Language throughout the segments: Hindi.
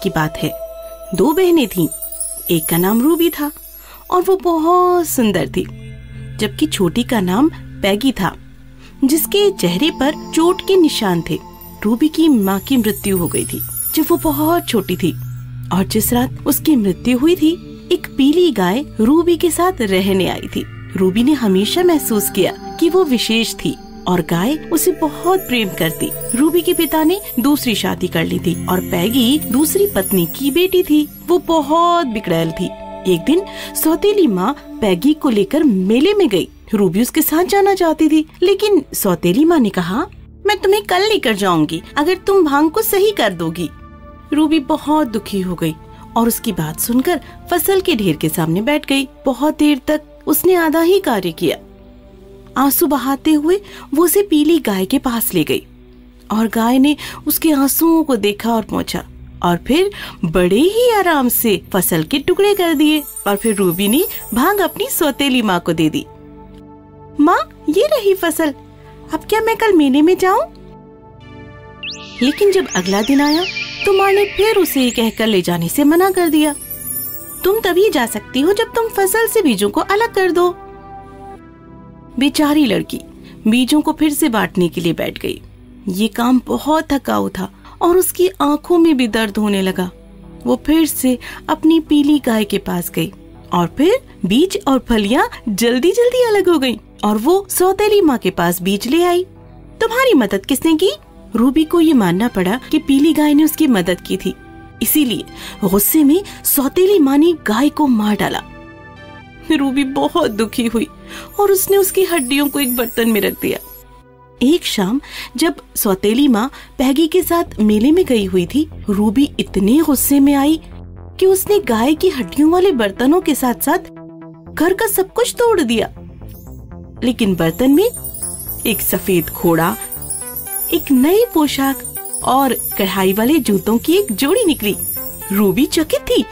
की बात है। 2 बहनें थीं। एक का नाम रूबी था और वो बहुत सुंदर थी, जबकि छोटी का नाम पैगी था, जिसके चेहरे पर चोट के निशान थे। रूबी की माँ की मृत्यु हो गई थी जब वो बहुत छोटी थी, और जिस रात उसकी मृत्यु हुई थी, एक पीली गाय रूबी के साथ रहने आई थी। रूबी ने हमेशा महसूस किया कि वो विशेष थी और गाय उसे बहुत प्रेम करती। रूबी के पिता ने दूसरी शादी कर ली थी और पैगी दूसरी पत्नी की बेटी थी। वो बहुत बिगड़ैल थी। एक दिन सौतेली माँ पैगी को लेकर मेले में गई। रूबी उसके साथ जाना चाहती थी, लेकिन सौतेली माँ ने कहा, मैं तुम्हें कल लेकर जाऊंगी अगर तुम भांग को सही कर दोगी। रूबी बहुत दुखी हो गई और उसकी बात सुनकर फसल के ढेर के सामने बैठ गई। बहुत देर तक उसने आधा ही कार्य किया। आंसू बहाते हुए वो उसे पीली गाय के पास ले गई और गाय ने उसके आंसुओं को देखा और पहुंचा, और फिर बड़े ही आराम से फसल के टुकड़े कर दिए। और फिर रूबी ने भांग अपनी सौतेली माँ को दे दी। माँ, ये रही फसल, अब क्या मैं कल मेले में जाऊं? लेकिन जब अगला दिन आया तो माँ ने फिर उसे ये कहकर ले जाने से मना कर दिया, तुम तभी जा सकती हो जब तुम फसल से बीजों को अलग कर दो। बेचारी लड़की बीजों को फिर से बांटने के लिए बैठ गई। ये काम बहुत थकाऊ था और उसकी आंखों में भी दर्द होने लगा। वो फिर से अपनी पीली गाय के पास गई और फिर बीज और फलियां जल्दी जल्दी अलग हो गईं और वो सौतेली माँ के पास बीज ले आई। तुम्हारी मदद किसने की? रूबी को ये मानना पड़ा कि पीली गाय ने उसकी मदद की थी, इसीलिए गुस्से में सौतेली माँ ने गाय को मार डाला। रूबी बहुत दुखी हुई और उसने उसकी हड्डियों को एक बर्तन में रख दिया। एक शाम जब सौतेली माँ पैगी के साथ मेले में गई हुई थी, रूबी इतने गुस्से में आई कि उसने गाय की हड्डियों वाले बर्तनों के साथ साथ घर का सब कुछ तोड़ दिया। लेकिन बर्तन में एक सफेद घोड़ा, एक नई पोशाक और कढ़ाई वाले जूतों की एक जोड़ी निकली। रूबी चकित थी,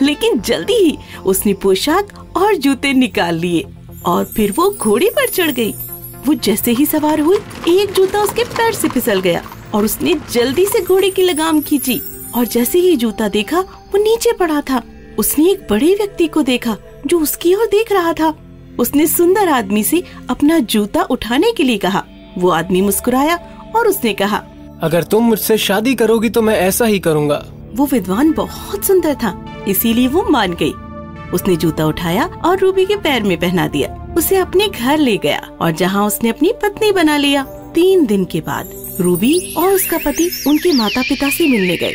लेकिन जल्दी ही उसने पोशाक और जूते निकाल लिए और फिर वो घोड़े पर चढ़ गई। वो जैसे ही सवार हुई, एक जूता उसके पैर से फिसल गया और उसने जल्दी से घोड़े की लगाम खींची और जैसे ही जूता देखा, वो नीचे पड़ा था। उसने एक बड़े व्यक्ति को देखा जो उसकी ओर देख रहा था। उसने सुंदर आदमी से अपना जूता उठाने के लिए कहा। वो आदमी मुस्कुराया और उसने कहा, अगर तुम मुझसे शादी करोगी तो मैं ऐसा ही करूँगा। वो विद्वान बहुत सुंदर था, इसीलिए वो मान गई। उसने जूता उठाया और रूबी के पैर में पहना दिया, उसे अपने घर ले गया और जहाँ उसने अपनी पत्नी बना लिया। 3 दिन के बाद रूबी और उसका पति उनके माता पिता से मिलने गए।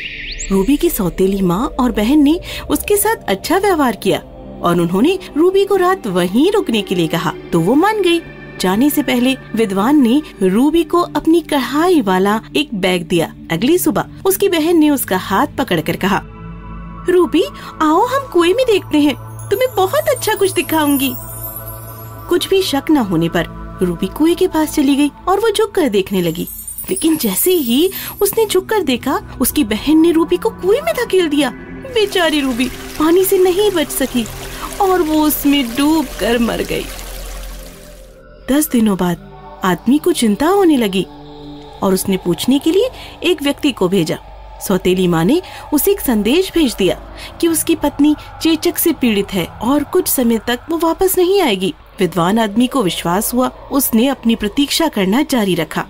रूबी की सौतेली माँ और बहन ने उसके साथ अच्छा व्यवहार किया और उन्होंने रूबी को रात वहीं रुकने के लिए कहा, तो वो मान गई। जाने से पहले विद्वान ने रूबी को अपनी कढ़ाई वाला एक बैग दिया। अगली सुबह उसकी बहन ने उसका हाथ पकड़कर कहा, रूबी आओ हम कुएं में देखते हैं, तुम्हें बहुत अच्छा कुछ दिखाऊंगी। कुछ भी शक न होने पर रूबी कुएं के पास चली गई और वो झुककर देखने लगी। लेकिन जैसे ही उसने झुककर देखा, उसकी बहन ने रूबी को कुएं में धकेल दिया। बेचारी रूबी पानी से नहीं बच सकी और वो उसमें डूब कर मर गई। 10 दिनों बाद आदमी को चिंता होने लगी और उसने पूछने के लिए एक व्यक्ति को भेजा। सौतेली माँ ने उसे एक संदेश भेज दिया कि उसकी पत्नी चेचक से पीड़ित है और कुछ समय तक वो वापस नहीं आएगी। विद्वान आदमी को विश्वास हुआ, उसने अपनी प्रतीक्षा करना जारी रखा।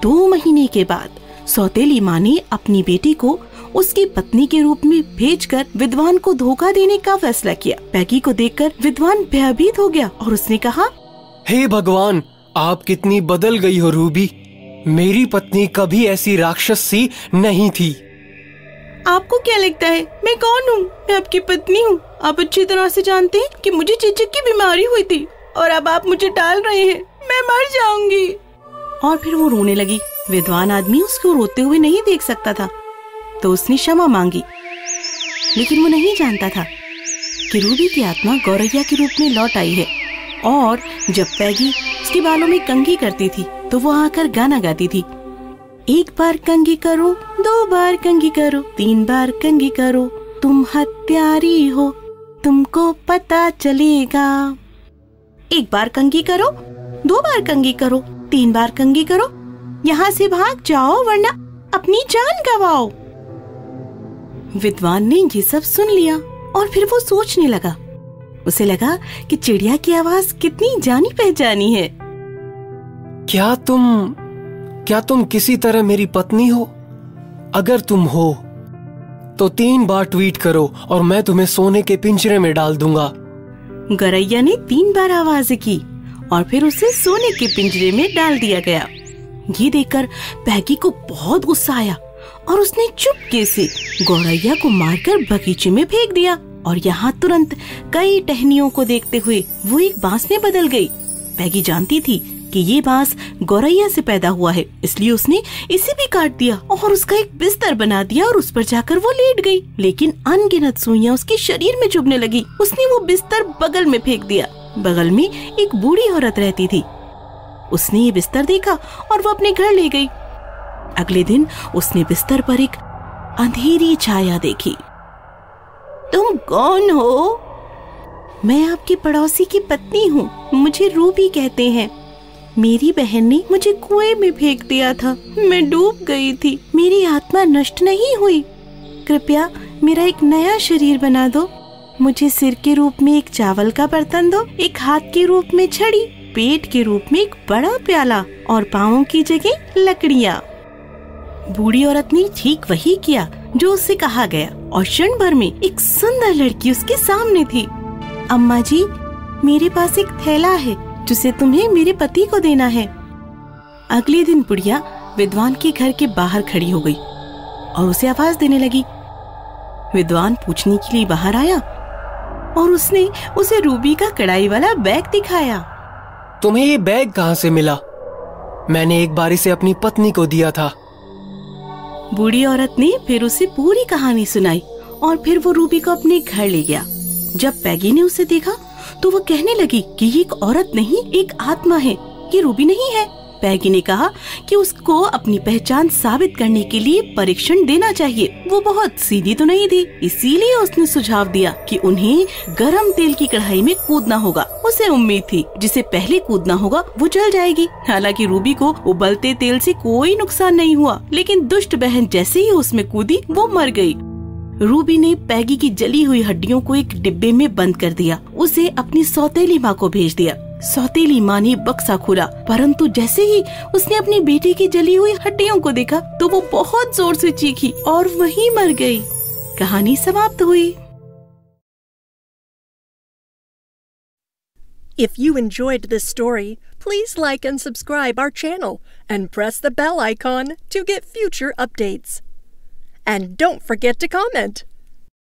2 महीने के बाद सौतेली माँ ने अपनी बेटी को उसकी पत्नी के रूप में भेजकर विद्वान को धोखा देने का फैसला किया। पैगी को देखकर विद्वान भयभीत हो गया और उसने कहा, हे भगवान, आप कितनी बदल गई हो रूबी। मेरी पत्नी कभी ऐसी राक्षस सी नहीं थी। आपको क्या लगता है मैं कौन हूँ? मैं आपकी पत्नी हूँ। आप अच्छी तरह से जानते हैं कि मुझे चेचक की बीमारी हुई थी और अब आप मुझे टाल रहे हैं। मैं मर जाऊंगी। और फिर वो रोने लगी। विद्वान आदमी उसको रोते हुए नहीं देख सकता था, तो उसने क्षमा मांगी। लेकिन वो नहीं जानता था कि रूबी की आत्मा गौरैया के रूप में लौट आई है और जब पैगी उसके बालों में कंघी करती थी तो वो आकर गाना गाती थी, 1 बार कंघी करो, 2 बार कंघी करो, 3 बार कंघी करो, तुम हत्यारी हो, तुमको पता चलेगा। 1 बार कंघी करो, 2 बार कंघी करो, 3 बार कंघी करो, यहाँ से भाग जाओ वरना अपनी जान गवाओ। विद्वान ने ये सब सुन लिया और फिर वो सोचने लगा। उसे लगा कि चिड़िया की आवाज कितनी जानी पहचानी है। क्या तुम किसी तरह मेरी पत्नी हो? अगर तुम हो तो 3 बार ट्वीट करो और मैं तुम्हें सोने के पिंजरे में डाल दूंगा। गौरैया ने 3 बार आवाज की और फिर उसे सोने के पिंजरे में डाल दिया गया। ये देखकर पैगी को बहुत गुस्सा आया और उसने चुपके से गौरैया को मारकर बगीचे में फेंक दिया। और यहाँ तुरंत कई टहनियों को देखते हुए वो एक बांस में बदल गई। पैगी जानती थी कि ये बांस गौरैया से पैदा हुआ है, इसलिए उसने इसे भी काट दिया और उसका एक बिस्तर बना दिया और उस पर जाकर वो लेट गई। लेकिन अनगिनत सुइयां उसके शरीर में चुभने लगी। उसने वो बिस्तर बगल में फेंक दिया। बगल में एक बूढ़ी औरत रहती थी। उसने ये बिस्तर देखा और वो अपने घर ले गई। अगले दिन उसने बिस्तर पर एक अंधेरी छाया देखी। तुम कौन हो? मैं आपकी पड़ोसी की पत्नी हूँ। मुझे रूबी कहते हैं। मेरी बहन ने मुझे कुएं में फेंक दिया था। मैं डूब गई थी। मेरी आत्मा नष्ट नहीं हुई। कृपया मेरा एक नया शरीर बना दो। मुझे सिर के रूप में एक चावल का बर्तन दो, एक हाथ के रूप में छड़ी, पेट के रूप में एक बड़ा प्याला और पाँवों की जगह लकड़ियाँ। बूढ़ी औरत ने ठीक वही किया जो उससे कहा गया और क्षण भर में एक सुंदर लड़की उसके सामने थी। अम्मा जी, मेरे पास एक थैला है जिसे तुम्हें मेरे पति को देना है। अगले दिन बुढ़िया विद्वान के घर के बाहर खड़ी हो गई और उसे आवाज देने लगी। विद्वान पूछने के लिए बाहर आया और उसने उसे रूबी का कढ़ाई वाला बैग दिखाया। तुम्हें ये बैग कहाँ से मिला? मैंने एक बार इसे अपनी पत्नी को दिया था। बूढ़ी औरत ने फिर उसे पूरी कहानी सुनाई और फिर वो रूबी को अपने घर ले गया। जब पैगी ने उसे देखा तो वो कहने लगी कि ये एक औरत नहीं, एक आत्मा है, ये रूबी नहीं है। पैगी ने कहा कि उसको अपनी पहचान साबित करने के लिए परीक्षण देना चाहिए। वो बहुत सीधी तो नहीं थी, इसीलिए उसने सुझाव दिया कि उन्हें गरम तेल की कढ़ाई में कूदना होगा। उसे उम्मीद थी जिसे पहले कूदना होगा वो जल जाएगी। हालांकि रूबी को उबलते तेल से कोई नुकसान नहीं हुआ, लेकिन दुष्ट बहन जैसे ही उसमें कूदी वो मर गई। रूबी ने पैगी की जली हुई हड्डियों को एक डिब्बे में बंद कर दिया। उसे अपनी सौतेली माँ को भेज दिया। सौतेली माँ ने बक्सा खोला, परंतु जैसे ही उसने अपनी बेटी की जली हुई हड्डियों को देखा तो वो बहुत जोर से चीखी और वहीं मर गई। कहानी समाप्त हुई। If you enjoyed this story, please like and subscribe our channel and press the bell icon to get future updates. And don't forget to comment.